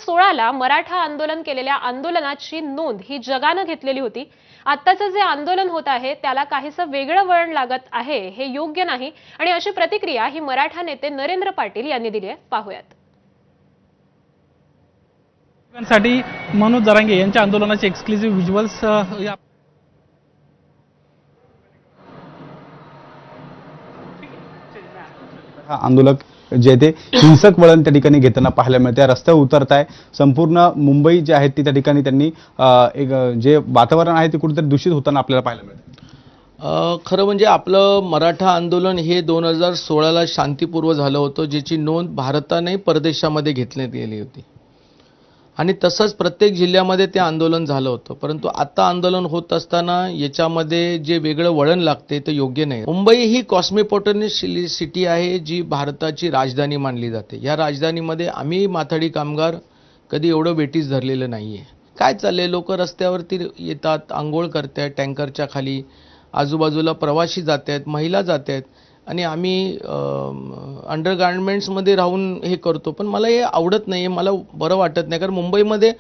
2016ला मराठा आंदोलन केलेल्या आंदोलनाची नोंद ही जगानं घेतलेली होती. आत्ताचं जे आंदोलन होत आहे त्याला काहीसं वेगळं वळण लागत आहे, हे योग्य नाही आणि अशी प्रतिक्रिया ही मराठा नेते नरेंद्र पाटील यांनी दिली आहे. पाहूयात. साठी मनोज जरांगे यांच्या आंदोलनाचे एक्सक्लुझिव्ह व्हिज्युअल्स आंदोलक जे ते हिंसक वळण त्या ठिकाणी घेताना पाहायला मिळते. रस्त्यावर उतरत आहे. संपूर्ण मुंबई जे आहे ती त्या ठिकाणी त्यांनी एक जे वातावरण आहे ते कुठेतरी दूषित होताना आपल्याला पाहायला मिळते. खरं म्हणजे आपलं मराठा आंदोलन हे 2016ला शांतीपूर्व झालं होतं, ज्याची नोंद भारताने परदेशामध्ये घेतण्यात गेली होती आणि तसंच प्रत्येक जिल्ह्यामध्ये ते आंदोलन झालं होतं. परंतु आता आंदोलन होत असताना याच्यामध्ये जे वेगळं वळण लागते ते योग्य नाही. मुंबई ही कॉस्मोपॉलिटन सिटी आहे, जी भारताची राजधानी मानली जाते. या राजधानीमध्ये आम्ही माथाडी कामगार कधी एवढं वेटीस धरलेलं नाही आहे. काय चाललंय, लोक रस्त्यावरती येतात, आंघोळ करतात टँकरच्या खाली, आजूबाजूला प्रवासी जात आहेत, महिला जात आहेत आणि आम्ही अंडरगार्मेंट्समध्ये राहून हे करतो. पण मला हे आवडत नाही आहे, मला बरं वाटत नाही. कारण मुंबईमध्ये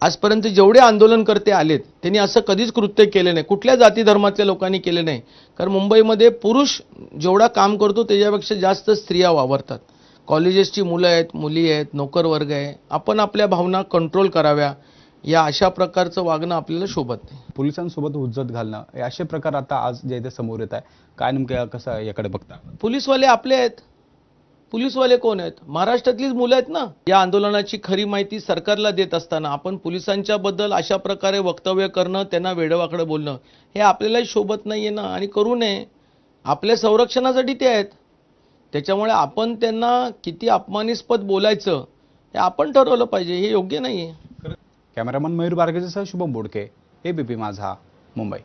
आजपर्यंत जेवढे आंदोलनकर्ते आलेत त्यांनी असं कधीच कृत्य केलं नाही, कुठल्या जाती धर्मातल्या लोकांनी केलं नाही. कारण मुंबईमध्ये पुरुष जेवढा काम करतो त्याच्यापेक्षा जास्त स्त्रिया वावरतात. कॉलेजेसची मुलं आहेत, मुली आहेत, नोकरवर्ग आहे. आपण आपल्या भावना कंट्रोल कराव्या. या अशा प्रकारचं वागणं आपल्याला शोभत नाही. पोलिसांसोबत हुज्जत घालणं हे असे प्रकार आता आज जे ते समोर येत आहे. काय नेमकं कसं याकडे बघता? पोलीसवाले आपले आहेत. पोलीसवाले कोण आहेत? महाराष्ट्रातलीच मुलं आहेत ना. या आंदोलनाची खरी माहिती सरकारला देत असताना आपण पोलिसांच्या बद्दल अशा प्रकारे वक्तव्य करणं, त्यांना वेडवाकडं बोलणं हे आपल्यालाही शोभत नाहीये ना आणि करू नये. आपल्या संरक्षणासाठी ते आहेत. त्याच्यामुळे आपण त्यांना किती अपमानास्पद बोलायचं हे आपण ठरवलं पाहिजे. हे योग्य नाहीये. कॅमेरामन मयूर बारगेसह शुभम बोडके, एबीपी माझा, मुंबई.